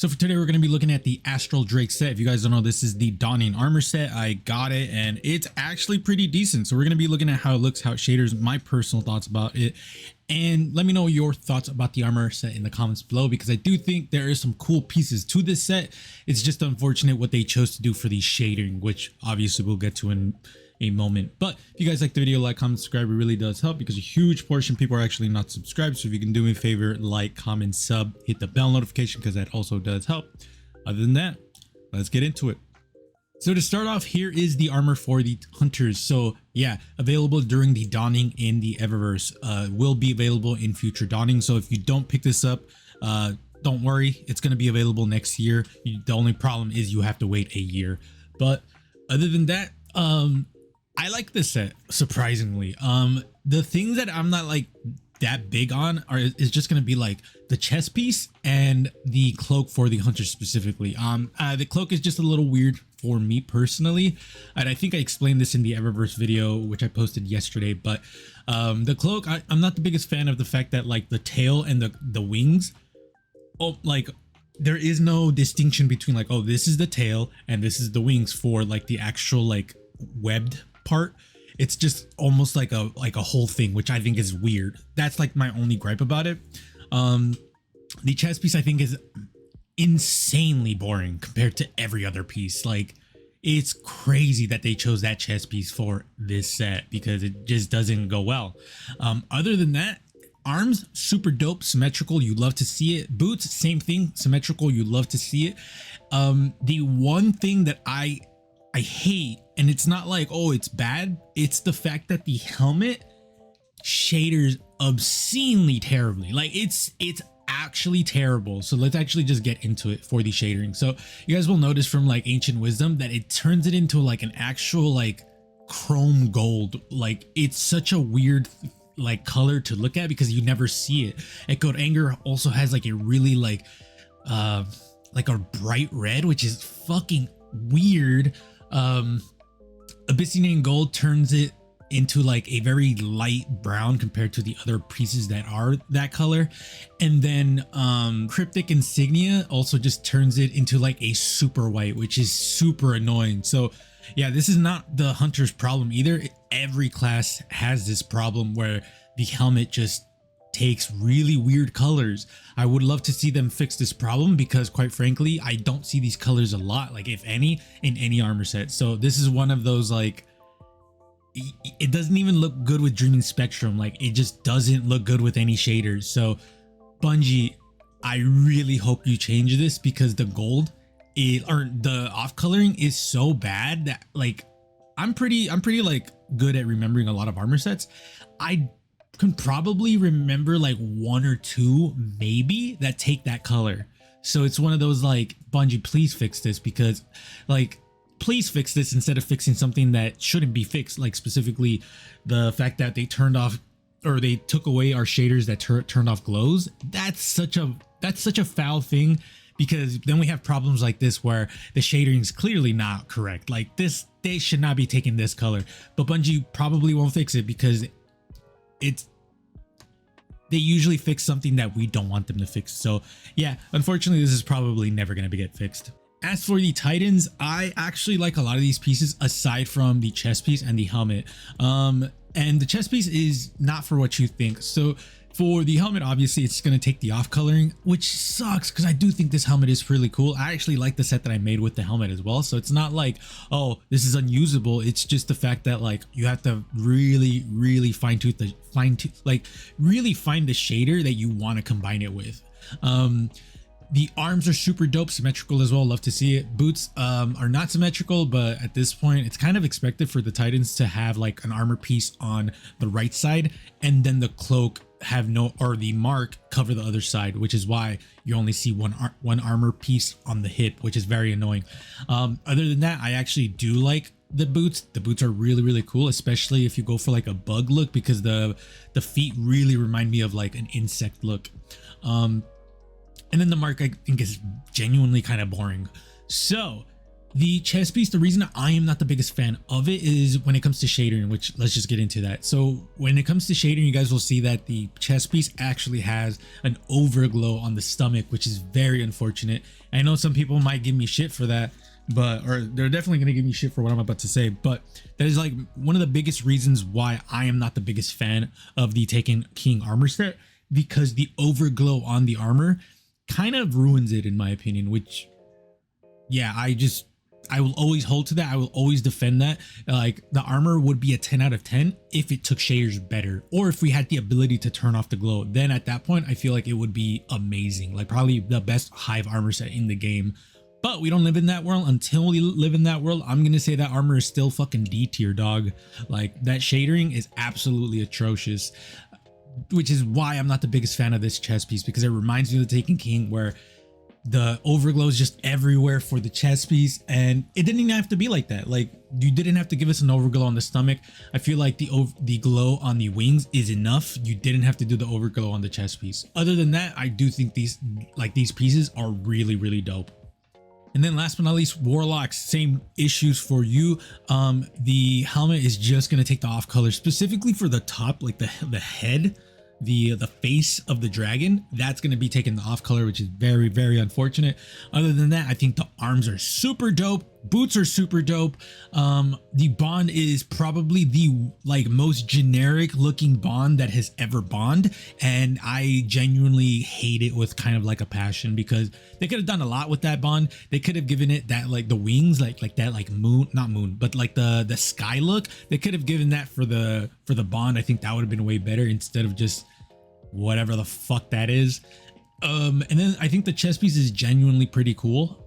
So for today, we're going to be looking at the Astral Drake set. If you guys don't know, this is the Dawning armor set. I got it and it's actually pretty decent. So we're going to be looking at how it looks, how it shaders, my personal thoughts about it. And let me know your thoughts about the armor set in the comments below, because I do think there is some cool pieces to this set. It's just unfortunate what they chose to do for the shading, which obviously we'll get to in a moment. But if you guys like the video, like, comment, subscribe. It really does help because a huge portion of people are actually not subscribed. So if you can do me a favor, like, comment, sub, hit the bell notification because that also does help. Other than that, let's get into it. So to start off, here is the armor for the hunters. So yeah, available during the Dawning in the Eververse, will be available in future Dawning. So if you don't pick this up, don't worry, it's going to be available next year. The only problem is you have to wait a year. But other than that, I like this set, surprisingly. The things that I'm not like that big on is just gonna be like the chest piece and the cloak for the hunter specifically. The cloak is just a little weird for me personally, and I think I explained this in the Eververse video which I posted yesterday. But the cloak, I'm not the biggest fan of the fact that like the tail and the wings, like there is no distinction between like, oh, this is the tail and this is the wings for like the actual like webbed part. It's just almost like a whole thing, which I think is weird. That's like my only gripe about it. The chest piece I think is insanely boring compared to every other piece. Like, it's crazy that they chose that chest piece for this set because it just doesn't go well. Other than that, arms, super dope, symmetrical, you love to see it. Boots, same thing, symmetrical, you love to see it. The one thing that I hate, and it's not like, oh, it's bad, it's the fact that the helmet shaders obscenely terribly. Like it's actually terrible. So let's actually just get into it for the shadering. So you guys will notice from like Ancient Wisdom that it turns it into like an actual like chrome gold. Like it's such a weird like color to look at because you never see it. Echoed Anger also has like a really like a bright red, which is fucking weird. Abyssinian Gold turns it into like a very light brown compared to the other pieces that are that color. And then Cryptic Insignia also just turns it into like a super white, which is super annoying. So yeah, this is not the hunter's problem either. Every class has this problem where the helmet just takes really weird colors. I would love to see them fix this problem because quite frankly, I don't see these colors a lot, like if any, in any armor set. So this is one of those like, it doesn't even look good with Dreaming Spectrum. Like it just doesn't look good with any shaders. So Bungie, I really hope you change this because the gold or the off coloring is so bad that like I'm pretty like good at remembering a lot of armor sets. I can probably remember like one or two maybe that take that color. So it's one of those like, Bungie, please fix this, because like, please fix this instead of fixing something that shouldn't be fixed, like specifically the fact that they turned off or they took away our shaders that turned off glows. That's such a foul thing, because then we have problems like this where the shadering is clearly not correct. Like this, they should not be taking this color, but Bungie probably won't fix it because they usually fix something that we don't want them to fix. So yeah, unfortunately, this is probably never going to get fixed. As for the Titans, I actually like a lot of these pieces aside from the chest piece and the helmet. And the chest piece is not for what you think. So for the helmet, obviously it's going to take the off coloring, which sucks because I do think this helmet is really cool. I actually like the set that I made with the helmet as well. So it's not like, oh, this is unusable. It's just the fact that like you have to really really find the shader that you want to combine it with. The arms are super dope, symmetrical as well. Love to see it. Boots are not symmetrical, but at this point, it's kind of expected for the Titans to have like an armor piece on the right side, and then the cloak have no, or the mark cover the other side, which is why you only see one armor piece on the hip, which is very annoying. Other than that, I actually do like the boots. The boots are really cool, especially if you go for like a bug look, because the feet really remind me of like an insect look. And then the mark I think is genuinely kind of boring. So The chest piece, the reason I am not the biggest fan of it is when it comes to shadering, which let's just get into that. So when it comes to shadering, you guys will see that the chest piece actually has an overglow on the stomach, which is very unfortunate. I know some people might give me shit for that, but, or they're definitely going to give me shit for what I'm about to say, but that is like one of the biggest reasons why I am not the biggest fan of the Taken King armor set, because the overglow on the armor kind of ruins it in my opinion, which yeah, I will always hold to that. I will always defend that. Like the armor would be a 10 out of 10 if it took shaders better, or if we had the ability to turn off the glow. Then at that point, I feel like it would be amazing. Like probably the best Hive armor set in the game. But we don't live in that world. Until we live in that world, I'm going to say that armor is still fucking D tier, dog. Like that shadering is absolutely atrocious, which is why I'm not the biggest fan of this chest piece, because it reminds me of the Taken King, where the overglow is just everywhere for the chest piece, and it didn't even have to be like that. Like you didn't have to give us an overglow on the stomach. I feel like the glow on the wings is enough. You didn't have to do the overglow on the chest piece. Other than that, I do think these pieces are really, really dope. And then last but not least, Warlocks, same issues for you. The helmet is just going to take the off color, specifically for the top, like the head, the face of the dragon. That's going to be taking the off color, which is very, very unfortunate. Other than that, I think the arms are super dope. Boots are super dope. The bond is probably the most generic looking bond that has ever bond, and I genuinely hate it with kind of like a passion, because they could have done a lot with that bond. They could have given it that the wings, like that moon, not moon, but like the sky look. They could have given that for the bond. I think that would have been way better, instead of just whatever the fuck that is. And then I think the chest piece is genuinely pretty cool.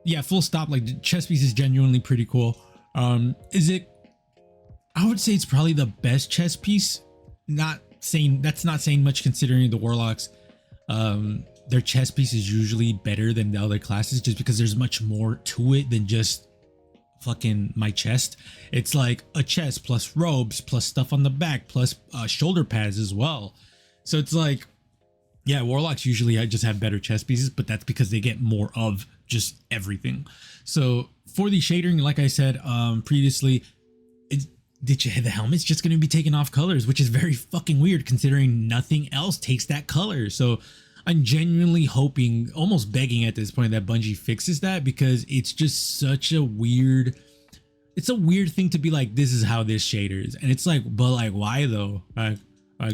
Yeah, full stop. Like the chest piece is genuinely pretty cool. Is it? I would say it's probably the best chest piece. That's not saying much, considering the Warlocks. Their chest piece is usually better than the other classes, just because there's much more to it than just fucking my chest. It's like a chest plus robes plus stuff on the back plus shoulder pads as well. So it's like, yeah, Warlocks usually just have better chest pieces, but that's because they get more of just everything. So for the shadering, like I said previously, the helmet's just going to be taking off colors, which is very fucking weird, considering nothing else takes that color. So I'm genuinely hoping, almost begging at this point, that Bungie fixes that, because it's just such a weird, it's a weird thing to be like, this is how this shader is. And it's like, but like, why though?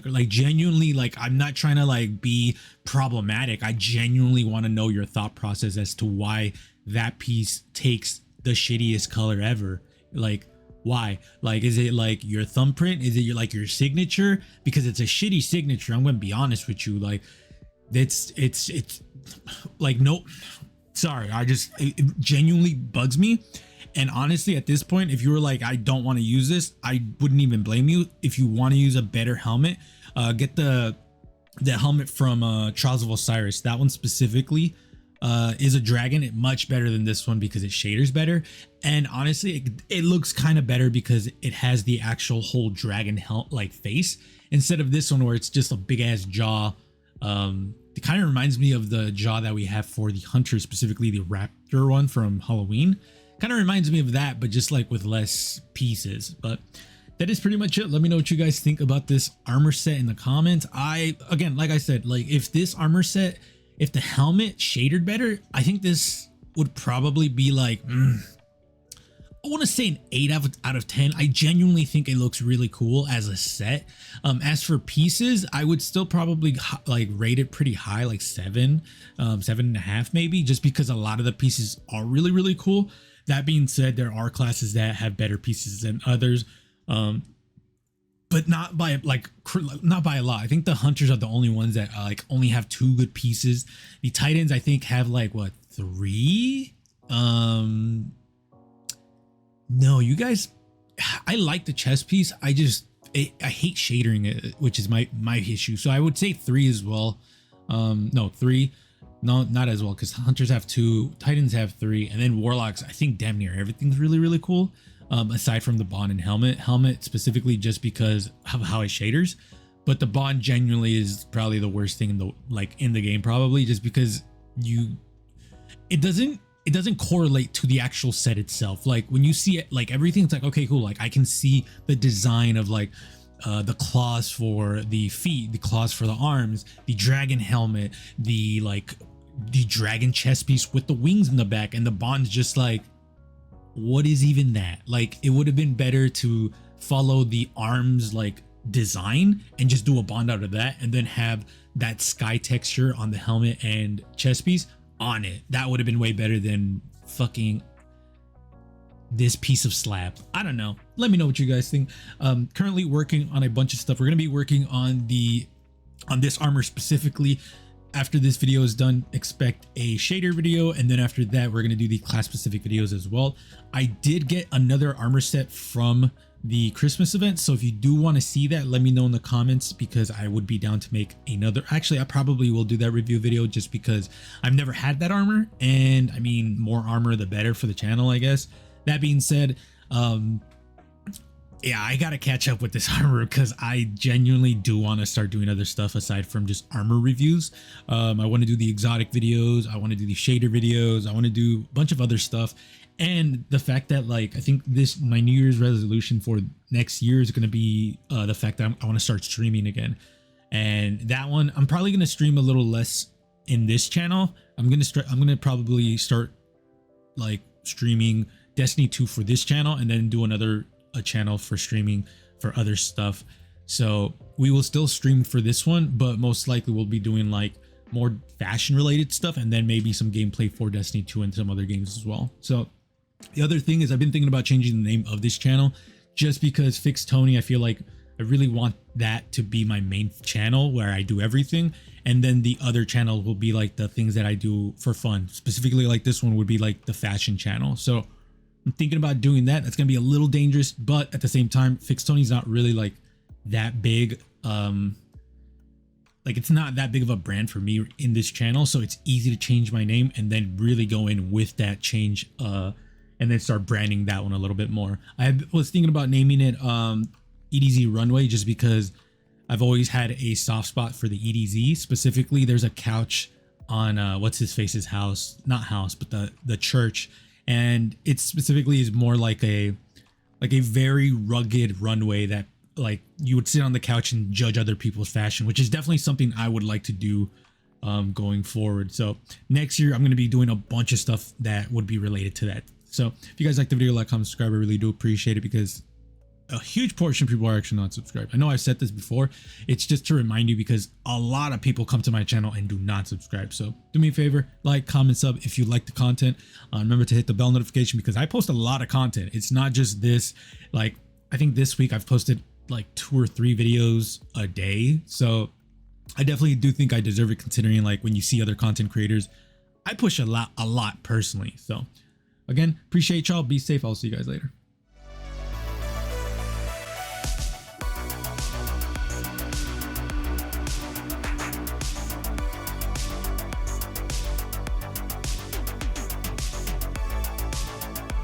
Like genuinely, like I'm not trying to be problematic. I genuinely want to know your thought process as to why that piece takes the shittiest color ever. Like why? Like, is it like your thumbprint? Is it your signature? Because it's a shitty signature. I'm gonna be honest with you. Like it's like, no, sorry. It genuinely bugs me. And honestly, at this point, if you were like, I don't want to use this, I wouldn't even blame you. If you want to use a better helmet, get the helmet from Trials of Osiris. That one specifically is a dragon. Much better than this one, because it shaders better. And honestly, it looks kind of better because it has the actual whole dragon face, instead of this one where it's just a big ass jaw. It kind of reminds me of the jaw that we have for the hunter, specifically the raptor one from Halloween. Kind of reminds me of that, but just with less pieces. But that is pretty much it. Let me know what you guys think about this armor set in the comments. Again, like I said, if this armor set, if the helmet shadered better, I think this would probably be I want to say an 8 out of 10. I genuinely think it looks really cool as a set. As for pieces, I would still probably rate it pretty high, like 7, 7.5 maybe, just because a lot of the pieces are really, really cool. That being said, there are classes that have better pieces than others, but not by a lot. I think the hunters are the only ones that only have 2 good pieces. The titans, I think, have 3. No, you guys, I like the chest piece. I hate shadering it, which is my issue. So I would say 3 as well. No, 3. No, not as well, because hunters have 2, titans have 3, and then warlocks, I think damn near everything's really, really cool. Aside from the bond and helmet specifically, just because of how it shaders. But the bond genuinely is probably the worst thing in the game, probably, just because it doesn't it doesn't correlate to the actual set itself. Like when you see it, like everything's like, okay, cool. Like I can see the design of like the claws for the feet, the claws for the arms, the dragon helmet, the dragon chest piece with the wings in the back, and the bond's just like, what is even that? Like it would have been better to follow the arms like design and just do a bond out of that, and then have that sky texture on the helmet and chest piece on it. That would have been way better than fucking this piece of slab. I don't know. Let me know what you guys think. Currently working on a bunch of stuff. We're gonna be working on this armor specifically. After this video is done, expect a shader video, and then after that we're gonna do the class specific videos as well. I did get another armor set from the Christmas event, so if you do want to see that, let me know in the comments, because I would be down to make another. Actually, I probably will do that review video, just because I've never had that armor, and I mean, more armor the better for the channel, I guess. That being said, yeah, I gotta catch up with this armor, because I genuinely do want to start doing other stuff aside from just armor reviews. I want to do the exotic videos, I want to do the shader videos, I want to do a bunch of other stuff. And the fact that, like, I think my New Year's resolution for next year is going to be the fact that I want to start streaming again. And that one, I'm probably going to stream a little less in this channel. I'm going to probably start like streaming Destiny 2 for this channel, and then do a channel for streaming for other stuff. So we will still stream for this one, but most likely we'll be doing like more fashion related stuff, and then maybe some gameplay for Destiny 2 and some other games as well. So the other thing is, I've been thinking about changing the name of this channel, just because Fixedtony, I feel like I really want that to be my main channel where I do everything, and then the other channel will be like the things that I do for fun. Specifically, like this one would be like the fashion channel. So I'm thinking about doing that. That's gonna be a little dangerous, but at the same time, Fixedtony's not really like that big. Like it's not that big of a brand for me in this channel, so it's easy to change my name and then really go in with that change, and then start branding that one a little bit more. I was thinking about naming it EDZ Runway, just because I've always had a soft spot for the EDZ. Specifically, there's a couch on what's his face's house, not house, but the church, and it specifically is more like a very rugged runway that, like, you would sit on the couch and judge other people's fashion, which is definitely something I would like to do going forward. So next year I'm going to be doing a bunch of stuff that would be related to that. So if you guys like the video, like, comment, subscribe. I really do appreciate it, because a huge portion of people are actually not subscribed. I know I've said this before. It's just to remind you, because a lot of people come to my channel and do not subscribe. So do me a favor, like, comment, sub if you like the content. Remember to hit the bell notification, because I post a lot of content. It's not just this. Like, I think this week I've posted like 2 or 3 videos a day. So I definitely do think I deserve it, considering like when you see other content creators, I push a lot personally. So again, appreciate y'all. Be safe. I'll see you guys later.